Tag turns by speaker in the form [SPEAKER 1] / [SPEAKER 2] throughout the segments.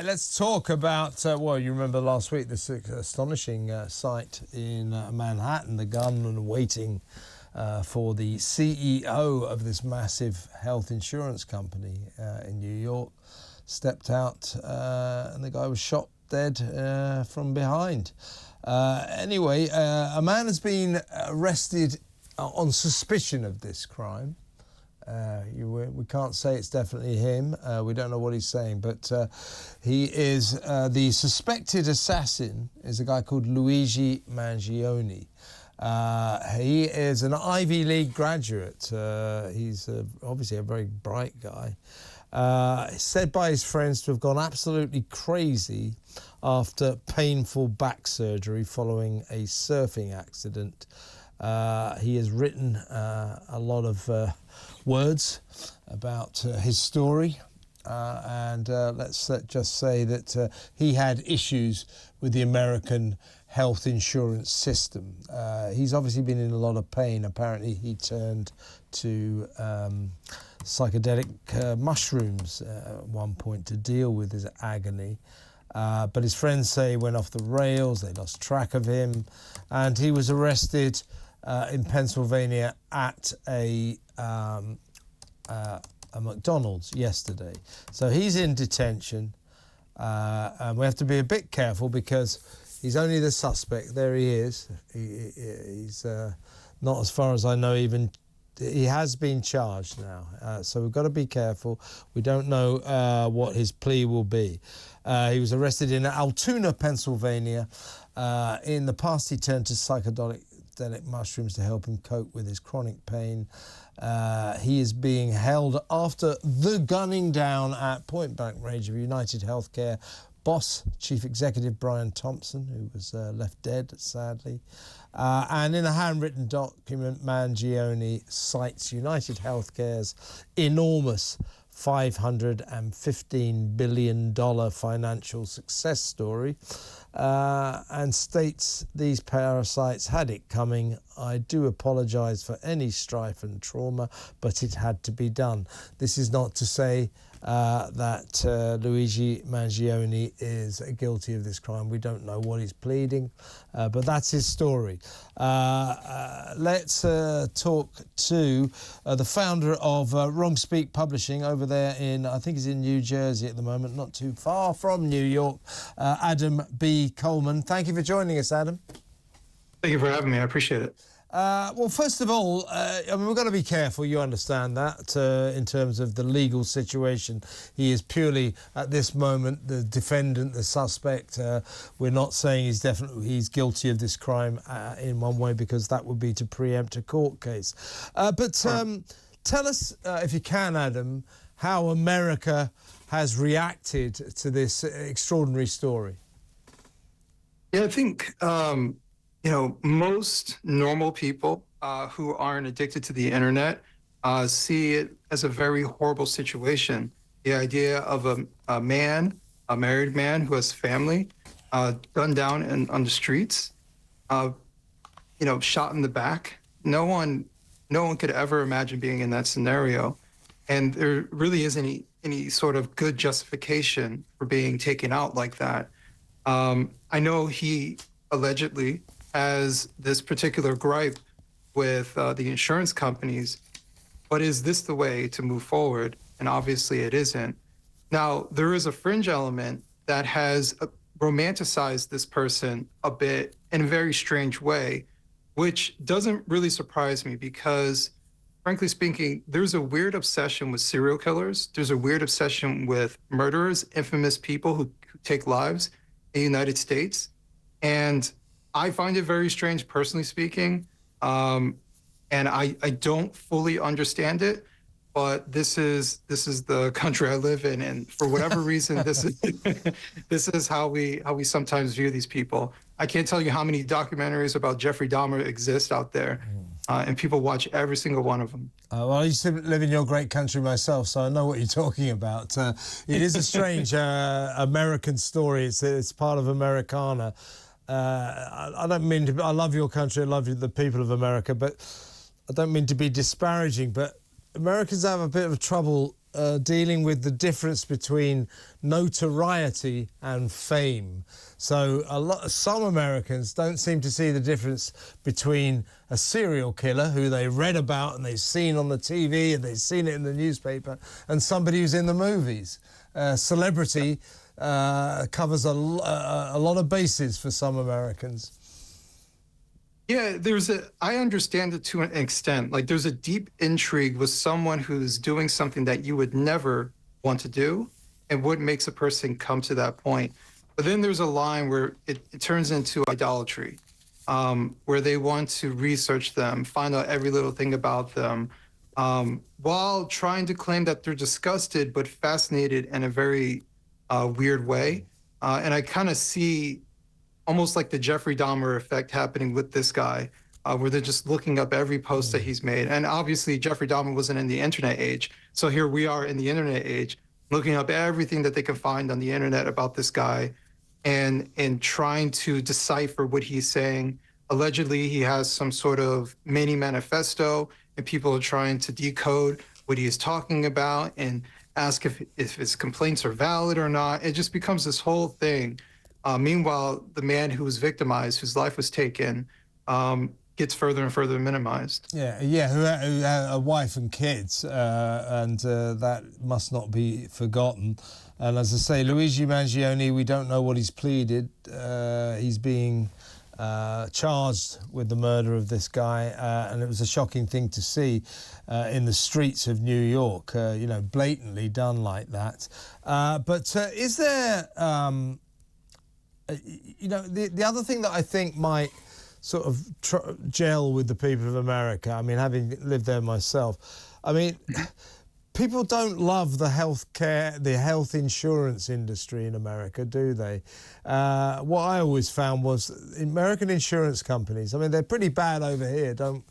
[SPEAKER 1] Let's talk about, well, you remember last week, this astonishing sight in Manhattan, the gunman waiting for the CEO of this massive health insurance company in New York, stepped out and the guy was shot dead from behind. Anyway, a man has been arrested on suspicion of this crime. We can't say it's definitely him. We don't know what he's saying, but he is the suspected assassin is a guy called Luigi Mangione. He is an Ivy League graduate. He's obviously a very bright guy. Said by his friends to have gone absolutely crazy after painful back surgery following a surfing accident. He has written a lot of words about his story, and let's just say that he had issues with the American health insurance system. He's obviously been in a lot of pain. Apparently he turned to psychedelic mushrooms at one point to deal with his agony. But his friends say he went off the rails, they lost track of him, and he was arrested in Pennsylvania at a McDonald's yesterday. So he's in detention, and we have to be a bit careful because he's only the suspect. There he is. He's not, as far as I know, even... He has been charged now, so we've got to be careful. We don't know what his plea will be. He was arrested in Altoona, Pennsylvania. In the past, he turned to psychedelic mushrooms to help him cope with his chronic pain. He is being held after the gunning down at point-blank range of UnitedHealth boss, Chief Executive Brian Thompson, who was left dead, sadly. And in a handwritten document, Mangione cites UnitedHealthcare's enormous $515 billion financial success story, and states these parasites had it coming. I do apologise for any strife and trauma, but it had to be done. This is not to say that Luigi Mangione is guilty of this crime. We don't know what he's pleading, but that's his story. Let's talk to the founder of Wrong Speak Publishing over there in, I think he's in New Jersey at the moment, not too far from New York, Adam B. Coleman. Thank you for joining us, Adam.
[SPEAKER 2] Thank you for having me. I appreciate it.
[SPEAKER 1] Well, first of all, I mean, we've got to be careful, you understand that, in terms of the legal situation. He is purely, at this moment, the defendant, the suspect. We're not saying he's guilty of this crime in one way, because that would be to preempt a court case. But tell us, if you can, Adam, how America has reacted to this extraordinary story.
[SPEAKER 2] Yeah, I think... you know, most normal people who aren't addicted to the internet see it as a very horrible situation. The idea of a married man who has family, gunned down on the streets, you know, shot in the back. No one could ever imagine being in that scenario. And there really isn't any sort of good justification for being taken out like that. I know he allegedly has this particular gripe with the insurance companies, but is this the way to move forward? And obviously it isn't. Now, there is a fringe element that has romanticized this person a bit in a very strange way, which doesn't really surprise me because, frankly speaking, there's a weird obsession with serial killers. There's a weird obsession with murderers, infamous people who take lives in the United States. And I find it very strange, personally speaking, and I don't fully understand it. But this is the country I live in, and for whatever reason, this is how we sometimes view these people. I can't tell you how many documentaries about Jeffrey Dahmer exist out there, and people watch every single one of them.
[SPEAKER 1] Well, I used to live in your great country myself, so I know what you're talking about. It is a strange American story. It's part of Americana. I don't mean to... I love your country, I love the people of America, but I don't mean to be disparaging, but Americans have a bit of trouble dealing with the difference between notoriety and fame. So some Americans don't seem to see the difference between a serial killer who they read about and they've seen on the TV and they've seen it in the newspaper, and somebody who's in the movies. Celebrity covers a lot of bases for some Americans.
[SPEAKER 2] Yeah, I understand it to an extent. Like, there's a deep intrigue with someone who's doing something that you would never want to do, and what makes a person come to that point. But then there's a line where it turns into idolatry, where they want to research them, find out every little thing about them, while trying to claim that they're disgusted but fascinated in a very weird way. And I kind of see almost like the Jeffrey Dahmer effect happening with this guy, where they're just looking up every post that he's made. And obviously, Jeffrey Dahmer wasn't in the internet age. So here we are in the internet age, looking up everything that they can find on the internet about this guy and trying to decipher what he's saying. Allegedly, he has some sort of mini manifesto, and people are trying to decode what he is talking about and ask if his complaints are valid or not. It just becomes this whole thing. Meanwhile, the man who was victimized, whose life was taken, gets further and further minimized.
[SPEAKER 1] Yeah, who had a wife and kids, and that must not be forgotten. And as I say, Luigi Mangione, we don't know what he's pleaded. He's being charged with the murder of this guy, and it was a shocking thing to see in the streets of New York, blatantly done like that. But is there... the other thing that I think might sort of gel with the people of America, I mean, having lived there myself, I mean, people don't love the health insurance industry in America, do they? What I always found was American insurance companies, I mean, they're pretty bad over here, don't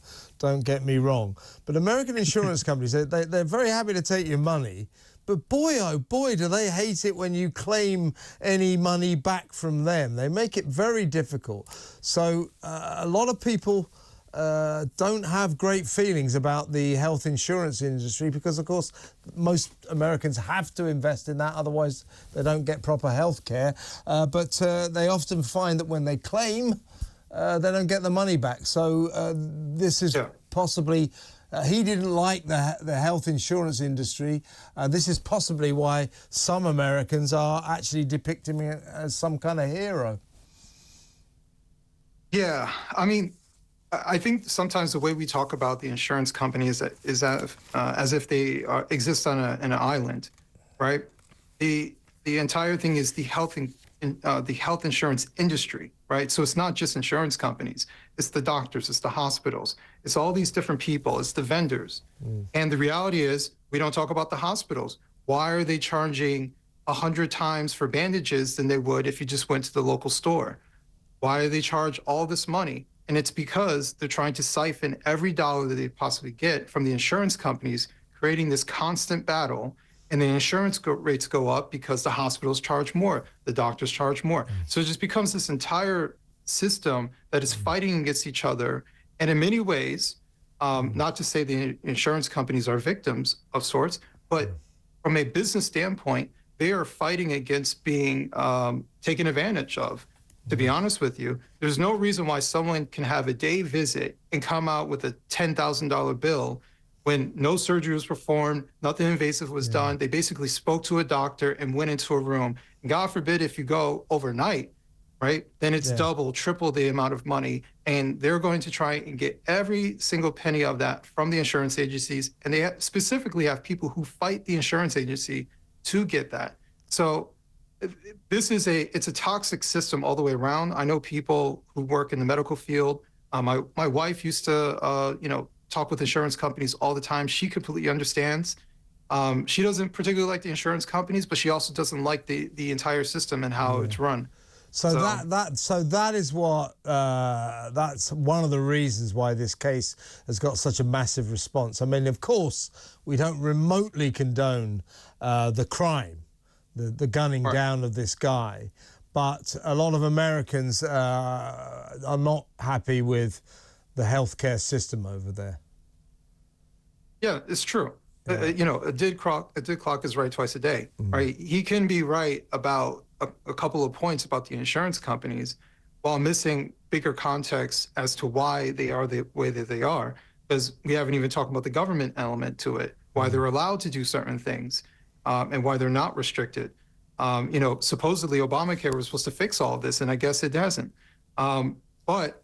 [SPEAKER 1] get me wrong, but American insurance companies, they're very happy to take your money. But boy, oh boy, do they hate it when you claim any money back from them. They make it very difficult. So a lot of people don't have great feelings about the health insurance industry because, of course, most Americans have to invest in that. Otherwise, they don't get proper health care. But they often find that when they claim, they don't get the money back. So this is possibly... he didn't like the health insurance industry. This is possibly why some Americans are actually depicting him as some kind of hero.
[SPEAKER 2] Yeah, I mean, I think sometimes the way we talk about the insurance company is as if they exist on an island, right? The entire thing is the health insurance industry, right? So it's not just insurance companies. It's the doctors, it's the hospitals, it's all these different people, it's the vendors. And the reality is we don't talk about the hospitals. Why are they charging 100 times for bandages than they would if you just went to the local store? Why do they charge all this money? And it's because they're trying to siphon every dollar that they possibly get from the insurance companies, creating this constant battle. And the insurance rates go up because the hospitals charge more, the doctors charge more. So it just becomes this entire system that is fighting against each other. And in many ways, not to say the insurance companies are victims of sorts, but from a business standpoint, they are fighting against being taken advantage of. To be honest with you, there's no reason why someone can have a day visit and come out with a $10,000 bill when no surgery was performed, nothing invasive was done. They basically spoke to a doctor and went into a room. And God forbid if you go overnight, right, then it's double, triple the amount of money. And they're going to try and get every single penny of that from the insurance agencies. And they specifically have people who fight the insurance agency to get that. So this is it's a toxic system all the way around. I know people who work in the medical field. My wife used to, talk with insurance companies all the time. She completely understands. She doesn't particularly like the insurance companies, but she also doesn't like the entire system and how it's run.
[SPEAKER 1] So that is what that's one of the reasons why this case has got such a massive response. I mean, of course, we don't remotely condone the crime, the gunning down of this guy, but a lot of Americans are not happy with the healthcare system over there.
[SPEAKER 2] Yeah, it's true. You know, a did clock is right twice a day, right? He can be right about a couple of points about the insurance companies while missing bigger context as to why they are the way that they are. Because we haven't even talked about the government element to it, why they're allowed to do certain things, and why they're not restricted. You know, supposedly Obamacare was supposed to fix all of this, and I guess it hasn't. But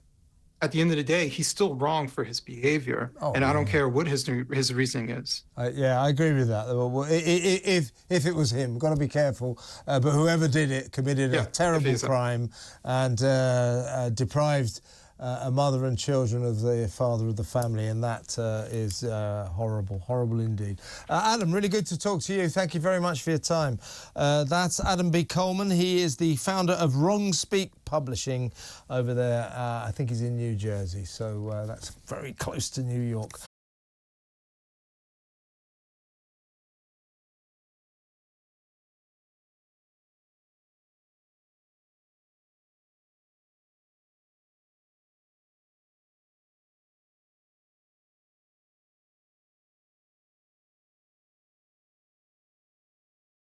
[SPEAKER 2] at the end of the day, he's still wrong for his behavior, and I don't care what his reasoning is.
[SPEAKER 1] Yeah, I agree with that. Well, if it was him, got to be careful. But whoever did it committed a terrible crime and deprived a mother and children of the father of the family, and that is horrible indeed. Adam, really good to talk to you. Thank you very much for your time. That's Adam B. Coleman. He is the founder of Wrong Speak Publishing over there. I think he's in New Jersey, so that's very close to New York.